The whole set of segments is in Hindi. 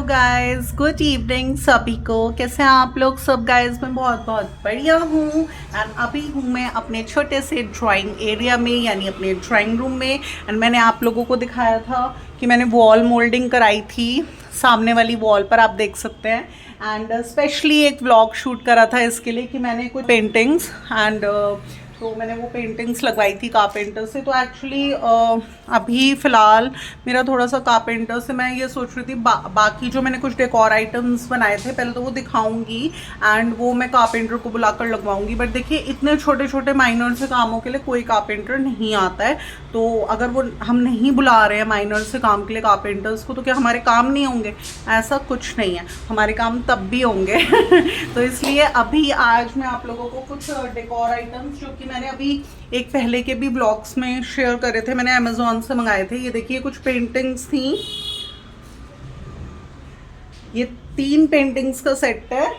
गाइस, गुड इवनिंग सभी को। कैसे हैं आप लोग सब गाइस? मैं बहुत बहुत बढ़िया हूँ। एंड अभी हूँ मैं अपने छोटे से ड्राइंग एरिया में, यानी अपने ड्राइंग रूम में। एंड मैंने आप लोगों को दिखाया था कि मैंने वॉल मोल्डिंग कराई थी सामने वाली वॉल पर, आप देख सकते हैं। एंड स्पेशली एक व्लॉग शूट करा था इसके लिए कि मैंने कुछ पेंटिंग्स एंड तो मैंने वो पेंटिंग्स लगवाई थी कारपेंटर से। तो एक्चुअली अभी फ़िलहाल मेरा थोड़ा सा कारपेंटर से मैं ये सोच रही थी बाकी जो मैंने कुछ डेकोर आइटम्स बनाए थे पहले तो वो दिखाऊंगी एंड वो मैं कारपेंटर को बुलाकर लगवाऊंगी। बट देखिए, इतने छोटे छोटे माइनर से कामों के लिए कोई कारपेंटर नहीं आता है। तो अगर वो हम नहीं बुला रहे हैं माइनर से काम के लिए कारपेंटर्स को, तो क्या हमारे काम नहीं होंगे? ऐसा कुछ नहीं है, हमारे काम तब भी होंगे। तो इसलिए अभी आज मैं आप लोगों को कुछ डेकोर आइटम्स जो कि मैंने अभी एक पहले के भी ब्लॉग्स में शेयर करे थे, मैंने अमेजोन से मंगाए थे। ये देखिए, कुछ पेंटिंग्स थी, ये 3 पेंटिंग्स का सेट है।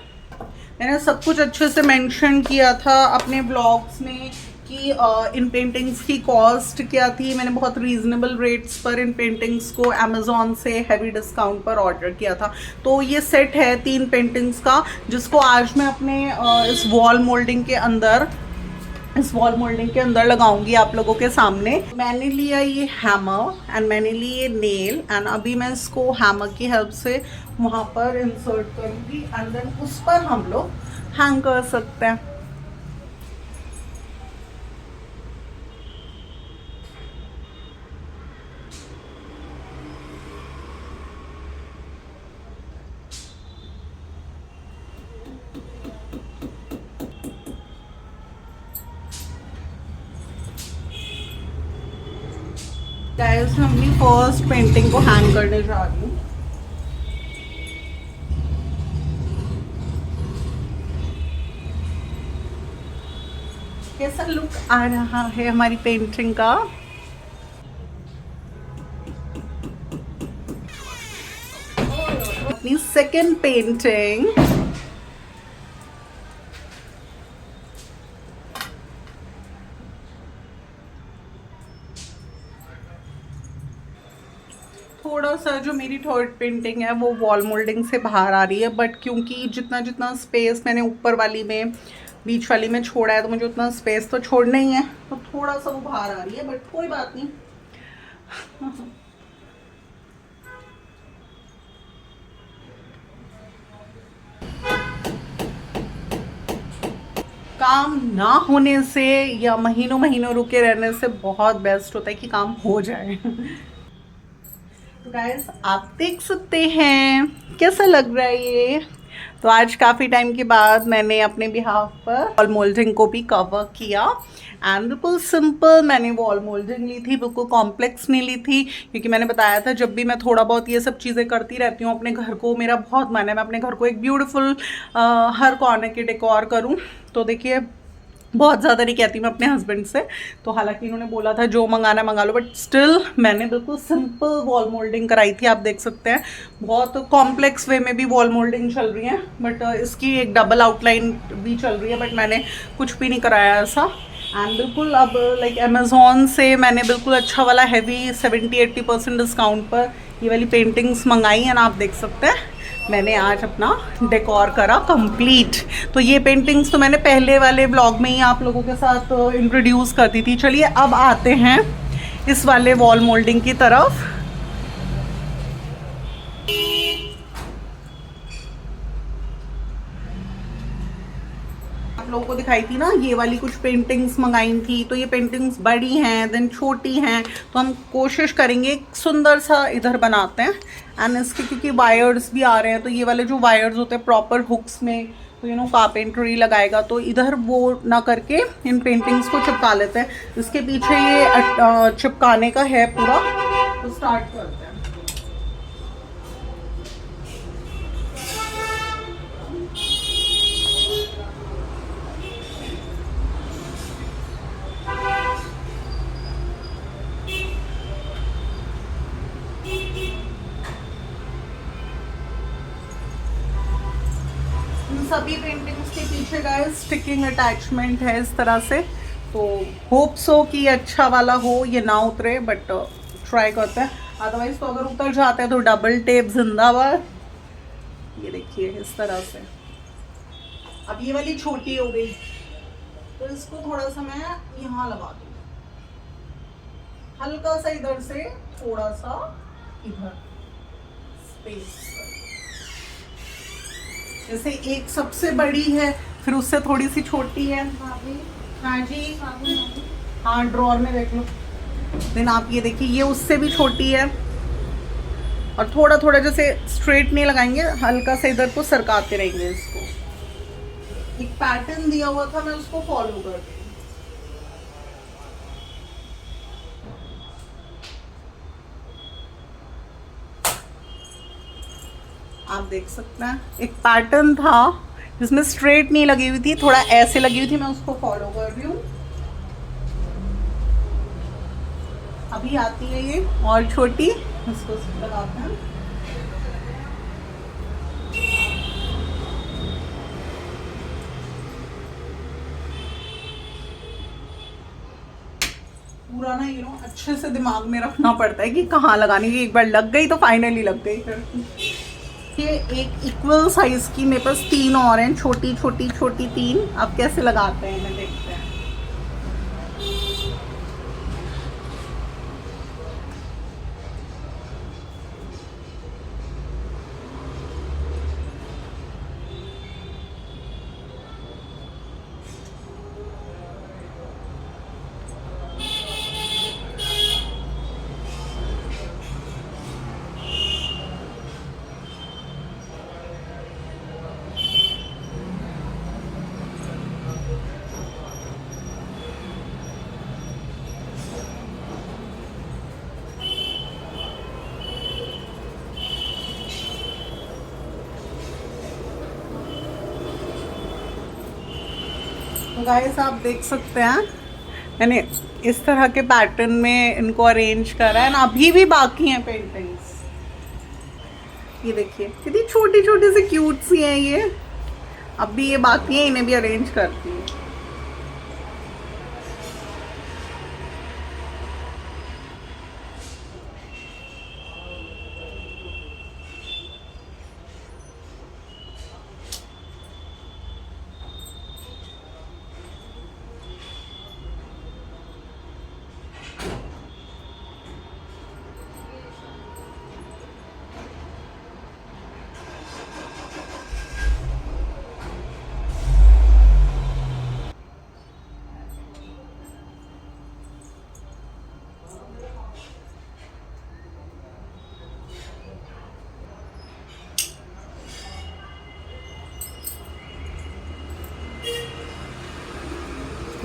मैंने सब कुछ अच्छे से मेंशन किया था अपने ब्लॉग्स में कि इन पेंटिंग्स की कॉस्ट क्या थी। मैंने बहुत रीजनेबल रेट्स पर इन पेंटिंग्स को अमेजोन से हैवी डिस्काउंट पर ऑर्डर किया था। तो ये सेट है 3 पेंटिंग्स का, जिसको आज मैं अपने इस वॉल मोल्डिंग के अंदर लगाऊंगी आप लोगों के सामने। मैंने लिया ये हैमर एंड मैंने ली ये नेल एंड अभी मैं इसको हैमर की हेल्प से वहाँ पर इंसर्ट करूंगी एंड देन उस पर हम लोग हैंग कर सकते हैं। गाइस, मैं अपनी फर्स्ट पेंटिंग को हैंग करने जा रही हूँ। कैसा लुक आ रहा है हमारी पेंटिंग का? अपनी सेकेंड पेंटिंग थोड़ा सा जो मेरी थर्ड पेंटिंग है वो वॉल मोल्डिंग से बाहर आ रही है, बट क्योंकि जितना जितना स्पेस मैंने ऊपर वाली में बीच वाली में छोड़ा है तो मुझे उतना स्पेस तो छोड़ना ही है, तो थोड़ा सा वो बाहर आ रही है, बट कोई बात नहीं। काम ना होने से या महीनों महीनों रुके रहने से बहुत बेस्ट होता है कि काम हो जाए। तो गाइस, आप देख सकते हैं कैसा लग रहा है ये। तो आज काफ़ी टाइम के बाद मैंने अपने बिहाफ पर वॉल मोल्डिंग को भी कवर किया एंड बिल्कुल सिंपल मैंने वॉल मोल्डिंग ली थी, बिल्कुल कॉम्प्लेक्स नहीं ली थी। क्योंकि मैंने बताया था जब भी मैं थोड़ा बहुत ये सब चीज़ें करती रहती हूँ अपने घर को, मेरा बहुत मन है मैं अपने घर को एक ब्यूटीफुल हर कॉर्नर के डेकोर करूँ। तो देखिए, बहुत ज़्यादा नहीं कहती मैं अपने हस्बैंड से, तो हालांकि इन्होंने बोला था जो मंगाना मंगा लो, बट स्टिल मैंने बिल्कुल सिंपल वॉल मोल्डिंग कराई थी। आप देख सकते हैं बहुत कॉम्प्लेक्स वे में भी वॉल मोल्डिंग चल रही है, बट इसकी एक डबल आउटलाइन भी चल रही है, बट मैंने कुछ भी नहीं कराया ऐसा। एंड बिल्कुल अब लाइक अमेज़ॉन से मैंने बिल्कुल अच्छा वाला हैवी 70-80% डिस्काउंट पर ये वाली पेंटिंग्स मंगाई एंड आप देख सकते हैं मैंने आज अपना डेकोर करा कंप्लीट। तो ये पेंटिंग्स तो मैंने पहले वाले ब्लॉग में ही आप लोगों के साथ इंट्रोड्यूस कर दी थी। चलिए अब आते हैं इस वाले वॉल मोल्डिंग की तरफ। आप लोगों को दिखाई थी ना ये वाली कुछ पेंटिंग्स मंगाई थी, तो ये पेंटिंग्स बड़ी हैं देन छोटी हैं, तो हम कोशिश करेंगे एक सुंदर सा इधर बनाते हैं। एंड इसके क्योंकि वायर्स भी आ रहे हैं, तो ये वाले जो वायर्स होते हैं प्रॉपर हुक्स में, तो कारपेंटरी लगाएगा, तो इधर वो ना करके इन पेंटिंग्स को चिपका लेते हैं। इसके पीछे ये चिपकाने का है पूरा, तो स्टार्ट करते हैं। सभी पेंटिंग्स के पीछे गाइस स्टिकिंग अटैचमेंट है इस तरह से, तो होप सो कि अच्छा वाला हो, ये ना उतरे, बट ट्राई करते हैं। अदरवाइज तो अगर उतर जाते हैं तो डबल टेप जिंदाबाद। ये देखिए इस तरह से। अब ये वाली छोटी हो गई तो इसको थोड़ा सा मैं यहाँ लगा दूँ, हल्का सा इधर से थोड़ा सा इधर स्पेस। जैसे एक सबसे बड़ी है, फिर उससे थोड़ी सी छोटी है। हाँ जी, हाँ ड्रॉर में देख लो। देन आप ये देखिए ये उससे भी छोटी है। और थोड़ा थोड़ा जैसे स्ट्रेट नहीं लगाएंगे, हल्का सा इधर को सरकाते रहेंगे इसको। एक पैटर्न दिया हुआ था, मैं उसको फॉलो कर रही हूँ। आप देख सकते हैं एक पैटर्न था जिसमें स्ट्रेट नहीं लगी हुई थी, थोड़ा ऐसे लगी हुई थी, मैं उसको फॉलो कर रही हूँ। अभी आती है ये और छोटी, इसको लगाते हैं। पूरा ना अच्छे से दिमाग में रखना पड़ता है कि कहाँ लगानी है। एक बार लग गई तो फाइनली लग गई। फिर ये एक इक्वल साइज की मेरे पास 3 और हैं, छोटी छोटी छोटी 3। आप कैसे लगाते हैं मैं देखते हैं। तो गाइस आप देख सकते हैं मैंने इस तरह के पैटर्न में इनको अरेंज करा है ना। अभी भी बाकी हैं पेंटिंग्स। ये देखिए कितनी छोटी छोटी सी क्यूट सी हैं ये। अभी ये बाकी है, इन्हें भी अरेंज करती हूँ।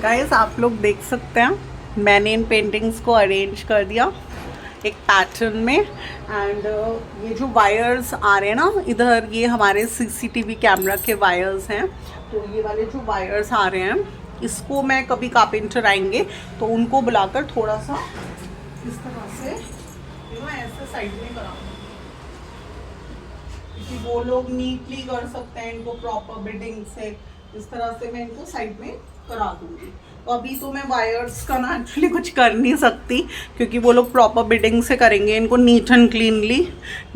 गाइस आप लोग देख सकते हैं मैंने इन पेंटिंग्स को अरेंज कर दिया एक पैटर्न में। एंड ये जो वायर्स आ रहे हैं ना इधर, ये हमारे सीसीटीवी कैमरा के वायर्स हैं। तो ये वाले जो वायर्स आ रहे हैं, इसको मैं कभी कारपेंटर आएंगे तो उनको बुलाकर थोड़ा सा इस तरह से ऐसे साइड में कराऊंगी, क्योंकि वो लोग नीटली कर सकते हैं इनको प्रॉपर बिडिंग से। इस तरह से मैं इनको साइड में करा दूंगी। तो अभी तो मैं वायर्स का ना एक्चुअली कुछ कर नहीं सकती, क्योंकि वो लोग प्रॉपर बिडिंग से करेंगे इनको नीट एंड क्लीनली,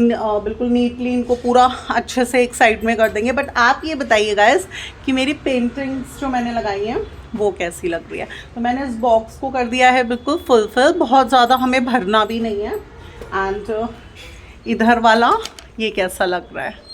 बिल्कुल नीटली इनको पूरा अच्छे से एक साइड में कर देंगे। बट आप ये बताइए गाइस कि मेरी पेंटिंग्स जो मैंने लगाई हैं वो कैसी लग रही है। तो मैंने इस बॉक्स को कर दिया है बिल्कुल फुलफिल, बहुत ज़्यादा हमें भरना भी नहीं है। एंड इधर वाला ये कैसा लग रहा है।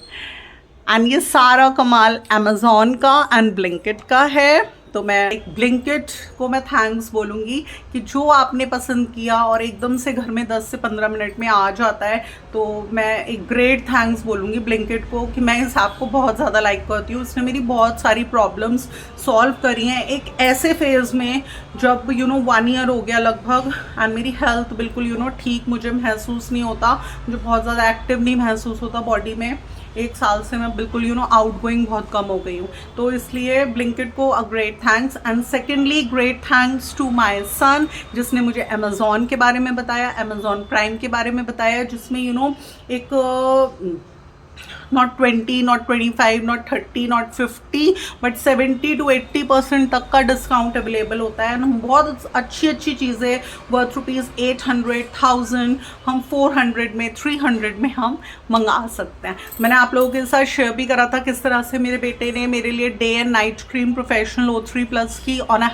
एंड ये सारा कमाल अमेज़ॉन का एंड ब्लिंकिट का है। तो मैं एक ब्लिंकिट को मैं थैंक्स बोलूँगी कि जो आपने पसंद किया और एकदम से घर में 10 से 15 मिनट में आ जाता है, तो मैं एक ग्रेट थैंक्स बोलूँगी ब्लिंकिट को कि मैं इस ऐप को बहुत ज़्यादा लाइक करती हूँ। इसने मेरी बहुत सारी प्रॉब्लम्स सॉल्व करी हैं एक ऐसे फेज़ में जब 1 ईयर हो गया लगभग, एंड मेरी हेल्थ बिल्कुल ठीक मुझे महसूस नहीं होता, मुझे बहुत ज़्यादा एक्टिव नहीं महसूस होता बॉडी में। 1 साल से मैं बिल्कुल आउट गोइंग बहुत कम हो गई हूँ। तो इसलिए ब्लिंकिट को a great thanks. And secondly great thanks to my son, जिसने मुझे अमेज़ॉन के बारे में बताया, अमेज़ॉन प्राइम के बारे में बताया, जिसमें एक not 20, not 25, not 30, not 50, but 70 to 80% तक का डिस्काउंट अवेलेबल होता है। हम बहुत अच्छी अच्छी चीज़ें वर्थ ₹800, 1000 हम 400 में, 300 में हम मंगा सकते हैं। मैंने आप लोगों के साथ शेयर भी करा था किस तरह से मेरे बेटे ने मेरे लिए day and night cream professional O3+ की ऑन अ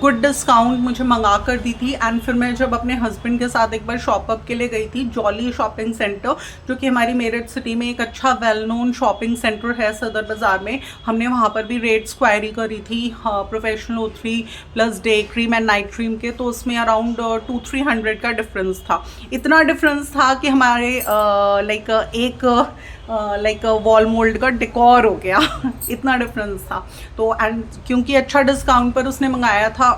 गुड डिस्काउंट मुझे मंगा कर दी थी। एंड फिर मैं जब अपने हस्बैंड के साथ एक बार शॉपअप के लिए गई थी जॉली शॉपिंग सेंटर, जो कि हमारी मेरठ सिटी में एक अच्छा वेल नोन शॉपिंग सेंटर है सदर बाज़ार में, हमने वहाँ पर भी रेट्स क्वायरी करी थी professional O3+ day cream and night cream के। तो उसमें अराउंड 200-300 का डिफरेंस था। इतना डिफरेंस था कि हमारे लाइक वॉल मोल्ड का डेकोर हो गया इतना डिफरेंस था। तो एंड क्योंकि अच्छा डिस्काउंट पर उसने मंगाया था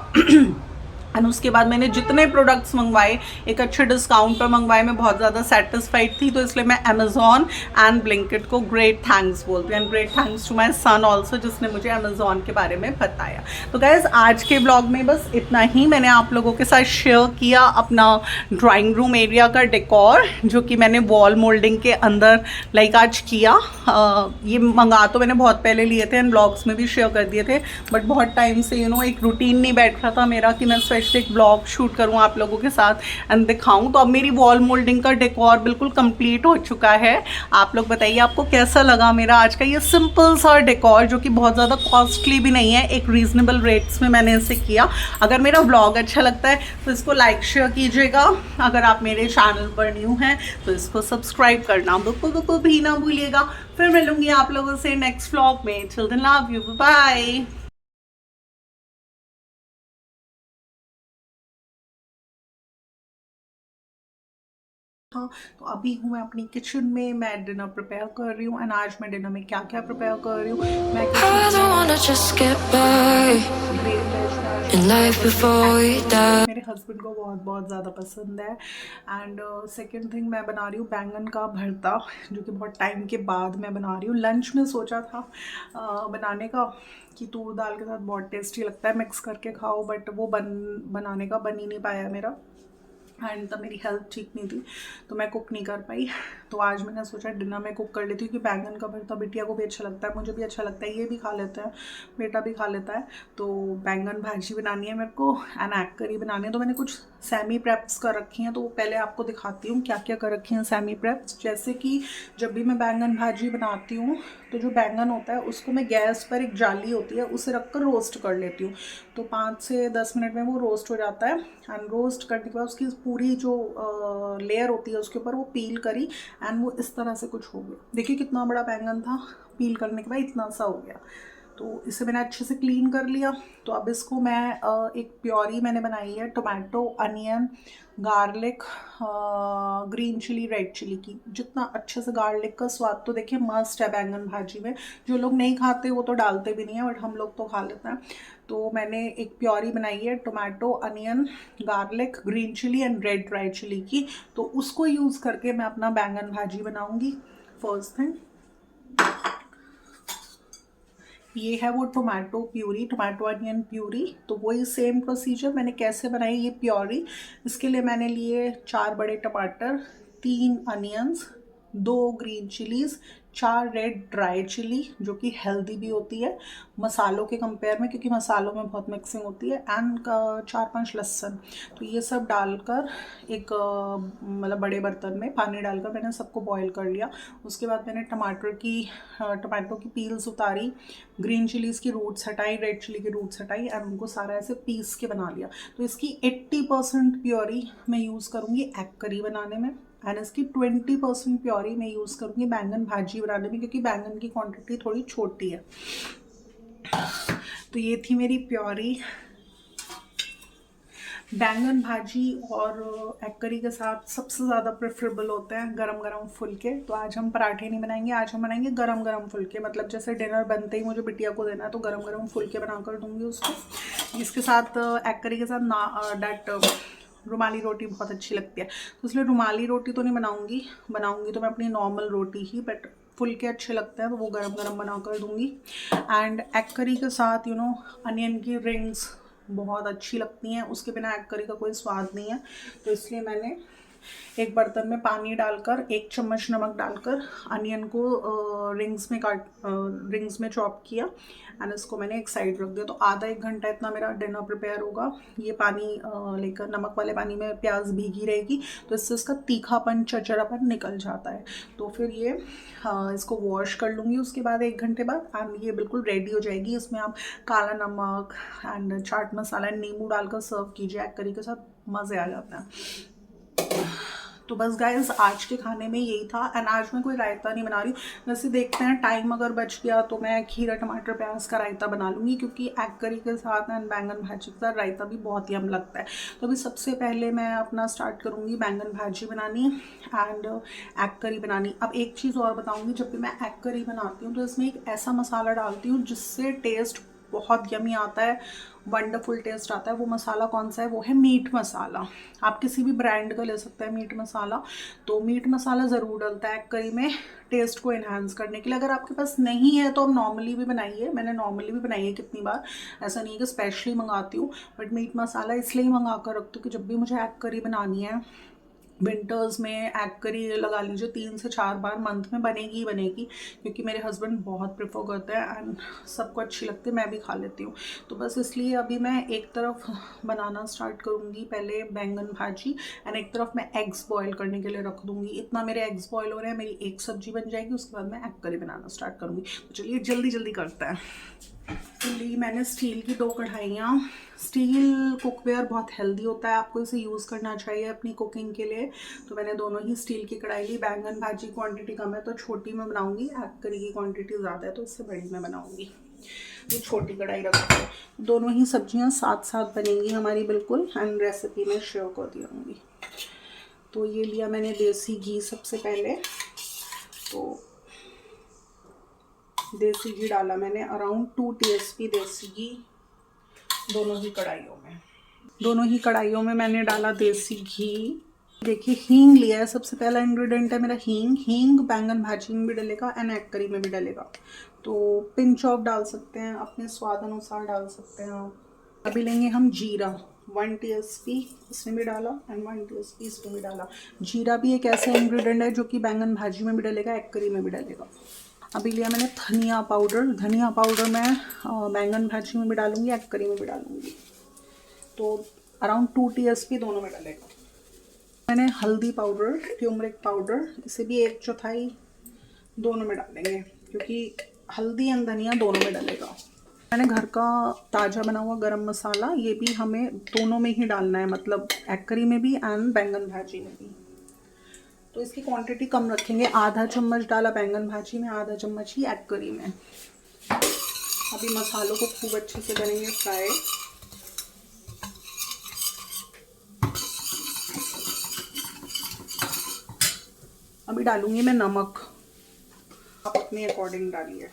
एंड उसके बाद मैंने जितने प्रोडक्ट्स मंगवाए एक अच्छे डिस्काउंट पर मंगवाए, मैं बहुत ज़्यादा सेटिस्फाइड थी। तो इसलिए मैं अमेज़ॉन एंड ब्लिंकिट को ग्रेट थैंक्स बोलती हूँ and great thanks to my son also, जिसने मुझे अमेज़ॉन के बारे में बताया। तो गाइज़ आज के ब्लॉग में बस इतना ही। मैंने आप लोगों के साथ शेयर किया अपना ड्राइंग रूम एरिया का डेकोर, जो कि मैंने वॉल मोल्डिंग के अंदर लाइक आज किया। ये मंगा तो मैंने बहुत पहले लिए थे एंड ब्लॉग्स में भी शेयर कर दिए थे, बट बहुत टाइम से एक रूटीन नहीं बैठ रहा था मेरा कि मैं एक ब्लॉग शूट करूं आप लोगों के साथ एंड दिखाऊं। तो अब मेरी वॉल मोल्डिंग का डेकोर बिल्कुल कंप्लीट हो चुका है। आप लोग बताइए आपको कैसा लगा मेरा आज का ये सिंपल सा डेकोर, जो कि बहुत ज़्यादा कॉस्टली भी नहीं है, एक रीजनेबल रेट्स में मैंने इसे किया। अगर मेरा ब्लॉग अच्छा लगता है तो इसको लाइक शेयर कीजिएगा। अगर आप मेरे चैनल पर न्यू हैं तो इसको सब्सक्राइब करना बिल्कुल भी ना भूलिएगा। फिर मिलूंगी आप लोगों से नेक्स्ट व्लॉग में। Till then love you, bye. था। तो अभी हूँ मैं अपनी किचन में, मैं डिनर प्रिपेयर कर रही हूँ एंड आज मैं डिनर में क्या क्या प्रिपेयर कर रही हूँ मैं मेरे हस्बैंड को बहुत बहुत ज़्यादा पसंद है। एंड सेकेंड थिंग मैं बना रही हूँ बैंगन का भरता, जो कि बहुत टाइम के बाद मैं बना रही हूँ। लंच में सोचा था बनाने का कि तूर दाल के साथ बहुत टेस्टी लगता है, मिक्स करके खाओ, बट वो बनाने का बन ही नहीं पाया मेरा एंड तब मेरी हेल्थ ठीक नहीं थी तो मैं कुक नहीं कर पाई। तो आज मैंने सोचा डिनर में कुक कर लेती हूँ, क्योंकि बैंगन का भरता बिटिया को भी अच्छा लगता है, मुझे भी अच्छा लगता है, ये भी खा लेते हैं, बेटा भी खा लेता है। तो बैंगन भाजी बनानी है मेरे को एंड एग करी बनानी है। तो मैंने कुछ सेमी प्रेप्स कर रखी हैं, तो वो पहले आपको दिखाती हूँ क्या क्या कर रखी हैं सेमी प्रेप्स। जैसे कि जब भी मैं बैंगन भाजी बनाती हूँ तो जो बैंगन होता है उसको मैं गैस पर एक जाली होती है उसे रख कर रोस्ट कर लेती हूँ। तो 5 से 10 मिनट में वो रोस्ट हो जाता है एंड रोस्ट करने के बाद उसकी पूरी जो लेयर होती है उसके ऊपर वो पील करी एंड वो इस तरह से कुछ हो गया। देखिए कितना बड़ा बैंगन था, पील करने के बाद इतना सा हो गया। तो इसे मैंने अच्छे से क्लीन कर लिया। तो अब इसको मैं एक प्योरी मैंने बनाई है tomato, onion, garlic, green chilli, red chilli की। जितना अच्छे से गार्लिक का स्वाद तो देखिए मस्ट है बैंगन भाजी में, जो लोग नहीं खाते वो तो डालते भी नहीं है, बट हम लोग तो खा लेते हैं। तो मैंने एक प्योरी बनाई है tomato, onion, garlic, green chilli and red dry chilli की। तो उसको यूज़ करके मैं अपना बैंगन भाजी बनाऊंगी। फर्स्ट थिंग ये है वो tomato puree, tomato onion puree. तो वही सेम प्रोसीजर मैंने कैसे बनाई ये प्योरी। इसके लिए मैंने लिए 4 बड़े टमाटर, 3 onions, 2 green chillies, 4 red dry chilli जो कि हेल्दी भी होती है मसालों के कंपेयर में, क्योंकि मसालों में बहुत मिक्सिंग होती है, एंड 4-5 लहसुन। तो ये सब डालकर एक मतलब बड़े बर्तन में पानी डालकर मैंने सबको बॉईल कर लिया। उसके बाद मैंने टमाटो की पील्स उतारी, ग्रीन चिलीज़ की रूट्स हटाई, रेड चिली की रूट्स हटाई एंड उनको सारा ऐसे पीस के बना लिया। तो इसकी 80% प्योरी मैं यूज़ करूँगी एग करी बनाने में एंड इसकी 20% प्योरी मैं यूज़ करूँगी बैंगन भाजी बनाने में, क्योंकि बैंगन की क्वांटिटी थोड़ी छोटी है। तो ये थी मेरी प्योरी बैंगन भाजी। और एग करी के साथ सबसे ज़्यादा प्रेफरेबल होते हैं गरम गरम फुलके। तो आज हम पराठे नहीं बनाएंगे, आज हम बनाएंगे गरम गरम फुलके। मतलब जैसे डिनर बनते ही मुझे बिटिया को देना है तो गरम गरम फुलके बना कर दूँगी उसको। इसके साथ एग करी के साथ रुमाली रोटी बहुत अच्छी लगती है, तो इसलिए रुमाली रोटी तो नहीं बनाऊंगी तो मैं अपनी नॉर्मल रोटी ही, बट फुलके अच्छे लगते हैं तो वो गरम गरम बना कर दूँगी। एंड एग करी के साथ अनियन की रिंग्स बहुत अच्छी लगती हैं, उसके बिना एग करी का कोई स्वाद नहीं है। तो इसलिए मैंने एक बर्तन में पानी डालकर 1 चम्मच नमक डालकर अनियन को रिंग्स में चॉप किया एंड इसको मैंने एक साइड रख दिया। तो आधा 1 घंटा इतना मेरा डिनर प्रिपेयर होगा। ये पानी लेकर नमक वाले पानी में प्याज भीगी रहेगी तो इससे इसका तीखापन चरचरापन निकल जाता है। तो फिर ये इसको वॉश कर लूँगी उसके बाद 1 घंटे बाद एंड ये बिल्कुल रेडी हो जाएगी। इसमें आप काला नमक एंड चाट मसाला नींबू डालकर सर्व कीजिए एग करी के साथ, मज़े आ जाते हैं। तो बस गाइस आज के खाने में यही था एंड आज मैं कोई रायता नहीं बना रही हूँ। वैसे देखते हैं टाइम अगर बच गया तो मैं खीरा टमाटर प्याज का रायता बना लूँगी, क्योंकि एग करी के साथ एंड बैंगन भाजी के साथ रायता भी बहुत ही यम लगता है। तो अभी सबसे पहले मैं अपना स्टार्ट करूँगी बैंगन भाजी बनानी एंड एग करी बनानी। अब एक चीज़ और बताऊँगी, जब भी मैं एग करी बनाती हूँ तो इसमें एक ऐसा मसाला डालती हूँ जिससे टेस्ट बहुत यमी आता है, वंडरफुल टेस्ट आता है। वो मसाला कौन सा है? वो है मीट मसाला। आप किसी भी ब्रांड का ले सकते हैं मीट मसाला। तो मीट मसाला ज़रूर डलता है करी में टेस्ट को एनहांस करने के लिए। अगर आपके पास नहीं है तो आप नॉर्मली भी बनाइए, मैंने नॉर्मली भी बनाई है कितनी बार, ऐसा नहीं है कि स्पेशली मंगाती हूँ। बट मीट मसाला इसलिए मंगा कर रखती हूँ कि जब भी मुझे एग करी बनानी है विंटर्स में, एग करी लगा लीजिए 3 से 4 बार मंथ में बनेगी ही बनेगी, क्योंकि मेरे हस्बैंड बहुत प्रेफर करते हैं एंड सबको अच्छी लगती है, मैं भी खा लेती हूँ। तो बस इसलिए अभी मैं एक तरफ बनाना स्टार्ट करूँगी पहले बैंगन भाजी एंड एक तरफ मैं एग्स बॉयल करने के लिए रख दूँगी। इतना मेरे एग्स बॉयल हो रहे हैं, मेरी एक सब्जी बन जाएगी, उसके बाद मैं एग करी बनाना स्टार्ट करूँगी। तो चलिए जल्दी जल्दी करते हैं। तो ली मैंने स्टील की 2 कढ़ाइयाँ। स्टील कुकवेयर बहुत हेल्दी होता है, आपको इसे यूज़ करना चाहिए अपनी कुकिंग के लिए। तो मैंने दोनों ही स्टील की कढ़ाई ली। बैंगन भाजी क्वांटिटी कम है तो छोटी में बनाऊंगी, एग करी की क्वांटिटी ज़्यादा है तो इससे बड़ी में बनाऊंगी। ये छोटी कढ़ाई रखती हूँ। दोनों ही सब्जियाँ साथ साथ बनेंगी हमारी बिल्कुल, एंड रेसिपी में शेयर कर दी होंगी। तो ये लिया मैंने देसी घी सबसे पहले। तो देसी घी डाला मैंने अराउंड 2 टीएसपी देसी घी दोनों ही कढ़ाइयों में मैंने डाला देसी घी। देखिए हींग लिया है, सबसे पहला इंग्रेडिएंट है मेरा हींग। हींग बैंगन भाजी में भी डलेगा एंड एग करी में भी डलेगा। तो पिंच ऑफ डाल सकते हैं, अपने स्वाद अनुसार डाल सकते हैं आप। अभी लेंगे हम जीरा, 1 टीएसपी इसमें भी डाला एंड 1 टीएसपी इसमें भी डाला। जीरा भी एक ऐसा इंग्रेडिएंट है जो कि बैंगन भाजी में भी डलेगा, एग करी में भी डलेगा। अभी लिया मैंने धनिया पाउडर। धनिया पाउडर मैं बैंगन भाजी में भी डालूंगी, एग करी में भी डालूंगी। तो अराउंड 2 टीएसपी दोनों में डलेगा। मैंने हल्दी पाउडर, ट्यूमरिक पाउडर, इसे भी 1/4 दोनों में डालेंगे, क्योंकि हल्दी एंड धनिया दोनों में डलेगा। मैंने घर का ताज़ा बना हुआ गरम मसाला, ये भी हमें दोनों में ही डालना है, मतलब एग करी में भी एंड बैंगन भाजी में भी। तो इसकी क्वांटिटी कम रखेंगे, आधा चम्मच डाला बैंगन भाजी में, आधा चम्मच ही एग करी में। अभी मसालों को खूब अच्छे से करेंगे फ्राई। अभी डालूंगी मैं नमक, आप अपने अकॉर्डिंग डालिए।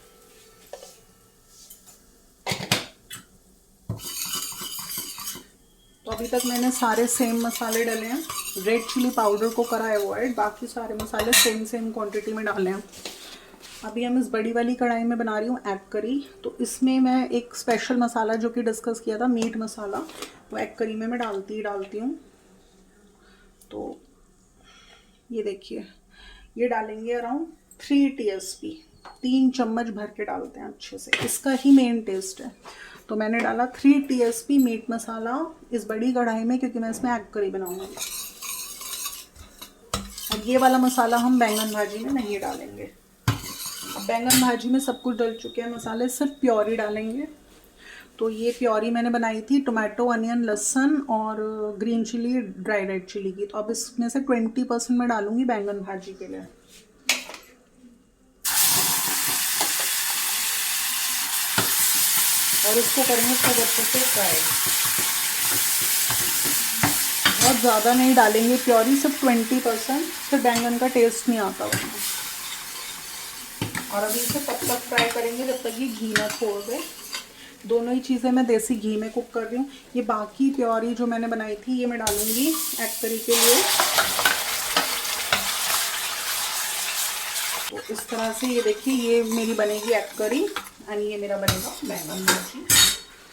तो अभी तक मैंने सारे सेम मसाले डाले हैं। रेड चिली पाउडर को करा अवॉइड, बाकी सारे मसाले सेम क्वांटिटी में डाले हैं। अभी हम इस बड़ी वाली कढ़ाई में बना रही हूँ एग करी। तो इसमें मैं एक स्पेशल मसाला जो कि डिस्कस किया था, मीट मसाला, वो एग करी में मैं डालती हूँ। तो ये देखिए, ये डालेंगे अराउंड 3 टीएसपी, 3 चम्मच भर के डालते हैं अच्छे से, इसका ही मेन टेस्ट है। तो मैंने डाला 3 टीएसपी मीट मसाला इस बड़ी कढ़ाई में, क्योंकि मैं इसमें एग करी बनाऊंगी। और ये वाला मसाला हम बैंगन भाजी में नहीं डालेंगे। अब बैंगन भाजी में सब कुछ डल चुके हैं मसाले, सिर्फ प्योरी डालेंगे। तो ये प्योरी मैंने बनाई थी टोमेटो, अनियन, लहसुन और green chilli, dry red chilli की। तो अब इसमें से 20% मैं डालूंगी बैंगन भाजी के लिए। और इसको करेंगे खूब अच्छे से फ्राई। बहुत ज़्यादा नहीं डालेंगे प्योरी, सिर्फ 20%, फिर बैंगन का टेस्ट नहीं आता उसमें। और अभी इसे तब तक फ्राई करेंगे जब तक ये घी ना छोड़ दे। दोनों ही चीज़ें मैं देसी घी में कुक कर रही हूँ। ये बाकी प्योरी जो मैंने बनाई थी ये मैं डालूंगी एग करी के लिए। तो इस तरह से ये देखिए, ये मेरी बनेगी एग करी एंड ये मेरा बनेगा बैंगन भाजी।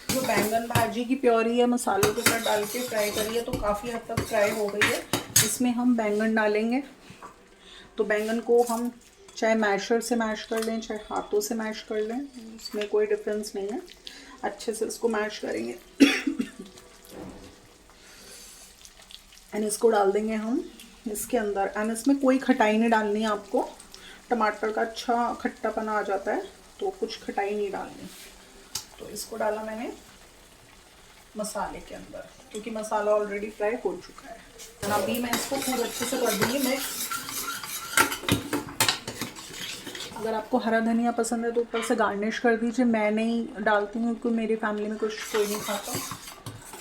जो बैंगन भाजी की प्योरी है मसालों के साथ डाल के फ्राई करी है, तो काफ़ी हद तक फ्राई हो गई है। इसमें हम बैंगन डालेंगे। तो बैंगन को हम चाहे मैशर से मैश कर लें, चाहे हाथों से मैश कर लें, इसमें कोई डिफरेंस नहीं है। अच्छे से इसको मैश करेंगे एंड इसको डाल देंगे हम इसके अंदर। एंड इसमें कोई खटाई नहीं डालनी है आपको, टमाटर का अच्छा खट्टापना आ जाता है तो कुछ खटाई नहीं डालनी। तो इसको डाला मैंने मसाले के अंदर, क्योंकि मसाला ऑलरेडी फ्राई हो चुका है। अभी मैं इसको खूब अच्छे से कर दूँगी मिक्स। अगर आपको हरा धनिया पसंद है तो ऊपर से गार्निश कर दीजिए। मैं नहीं डालती हूँ क्योंकि मेरी फैमिली में कुछ कोई नहीं खाता,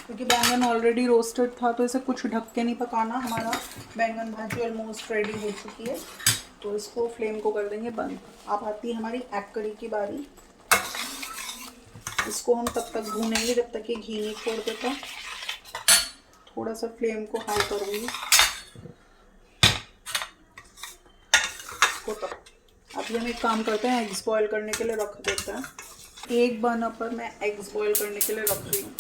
क्योंकि बैंगन ऑलरेडी रोस्टेड था तो इसे कुछ ढक के नहीं पकाना। हमारा बैंगन भाजी ऑलमोस्ट रेडी हो चुकी है, तो इसको फ्लेम को कर देंगे बंद। अब आती है हमारी एग करी की बारी। इसको हम तब तक भूनेंगे जब तक ये घी नहीं छोड़ देता। थोड़ा सा फ्लेम को हाई करूँगी इसको। तब अभी हम एक काम करते हैं, एग्स बॉयल करने के लिए रख देते हैं। एक बर्नर पर मैं एग्स बॉयल करने के लिए रख रही हूँ,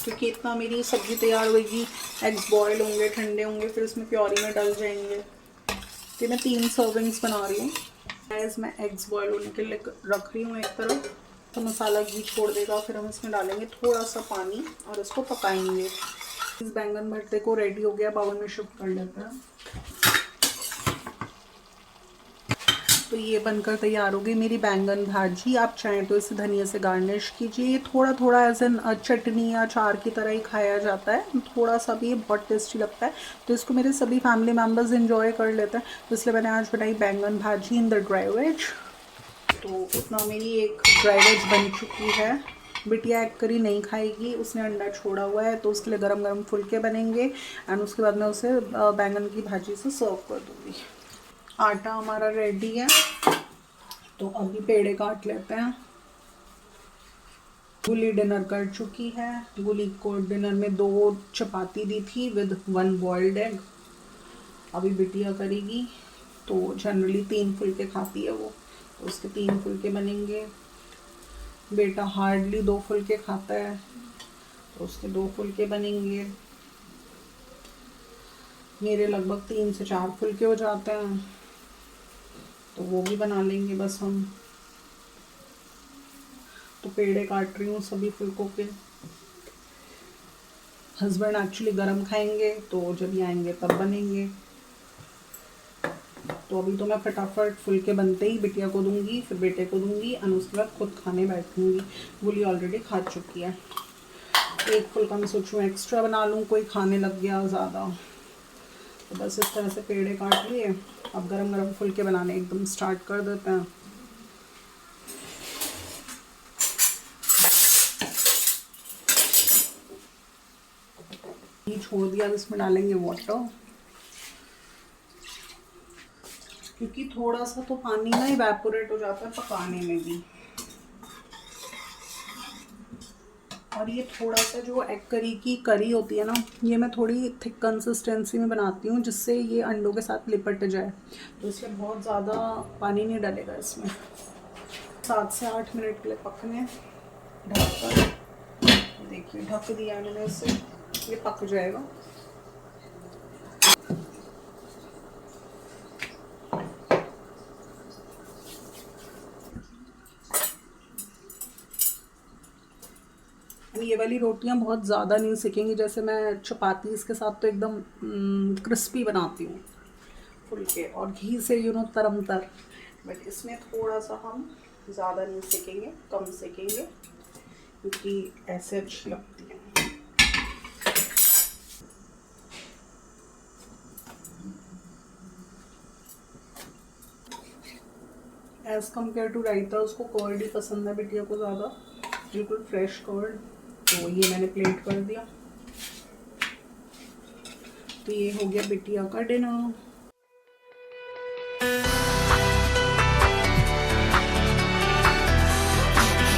क्योंकि इतना मेरी सब्ज़ी तैयार होगी, एग्स बॉयल होंगे, ठंडे होंगे, फिर उसमें प्योरी में डल जाएंगे। तो मैं 3 सर्विंग्स बना रही हूँ। गैस मैं एग्स बॉयल होने के लिए रख रही हूँ एक तरफ। तो मसाला घी छोड़ देगा, फिर हम इसमें डालेंगे थोड़ा सा पानी और इसको पकाएंगे। इस बैंगन भरते को रेडी हो गया, बाउल में शिफ्ट कर लेते हैं। तो ये बनकर तैयार हो गई मेरी बैंगन भाजी। आप चाहें तो इसे धनिया से गार्निश कीजिए। ये थोड़ा थोड़ा एज एन चटनी या अचार की तरह ही खाया जाता है, थोड़ा सा भी, ये बहुत टेस्टी लगता है। तो इसको मेरे सभी फैमिली मेम्बर्स एंजॉय कर लेते हैं, तो इसलिए मैंने आज बनाई बैंगन भाजी इन द ड्राई वेज। तो उतना मेरी एक ड्राई वेज बन चुकी है। बिटिया एग करी नहीं खाएगी, उसने अंडा छोड़ा हुआ है, तो उसके लिए गरम गरम फुलके बनेंगे एंड उसके बाद मैं उसे बैंगन की भाजी से सर्व कर दूँगी। आटा हमारा रेडी है, तो अभी पेड़े काट लेते हैं। गुली डिनर कर चुकी है। गुली को डिनर में 2 चपाती दी थी विद 1 बॉइल्ड एग। अभी बिटिया करेगी, तो जनरली 3 फुलके खाती है वो, तो उसके 3 फुलके बनेंगे। बेटा हार्डली 2 फुलके खाता है, तो उसके 2 फुलके बनेंगे। मेरे लगभग 3 से 4 फुलके हो जाते हैं, तो वो भी बना लेंगे बस हम। तो पेड़े काट रही हूँ सभी फुलकों के। हस्बैंड एक्चुअली गरम खाएंगे, तो जब ये आएंगे तब बनेंगे। तो अभी तो मैं फटाफट फुलके बनते ही बिटिया को दूंगी, फिर बेटे को दूंगी और उसके बाद खुद खाने बैठूंगी। गुली ऑलरेडी खा चुकी है। एक फुलका मैं सोचूँ एक्स्ट्रा बना लूँ, कोई खाने लग गया ज़्यादा। तो बस इस तरह से पेड़े काट लिए। अब गरम गरम फुलके बनाने एकदम स्टार्ट कर देते हैं। ये छोड़ दिया, अब इसमें डालेंगे वाटर, क्योंकि थोड़ा सा तो पानी ना इवेपोरेट हो जाता है पकाने में भी। और ये थोड़ा सा जो एग करी की करी होती है ना, ये मैं थोड़ी थिक कंसिस्टेंसी में बनाती हूँ, जिससे ये अंडों के साथ लिपट जाए। तो इसलिए बहुत ज़्यादा पानी नहीं डलेगा इसमें। 7 से 8 मिनट के लिए पकने ढककर। देखिए ढक दिया मैंने इसे, ये पक जाएगा। ये वाली रोटियां बहुत ज़्यादा नहीं सेकेंगी, जैसे मैं चपाती इसके साथ तो एकदम क्रिस्पी बनाती हूँ फुलके, और घी से तरम तर। बट इसमें थोड़ा सा हम ज़्यादा नहीं सेकेंगे, कम सेकेंगे, क्योंकि ऐसे अच्छी लगती है। एज़ कम्पेयर टू रायता उसको कर्ड ही पसंद है बिटिया को ज़्यादा, बिल्कुल फ्रेश कर्ड। तो ये मैंने प्लेट कर दिया। तो ये हो गया बिटिया का डिनर।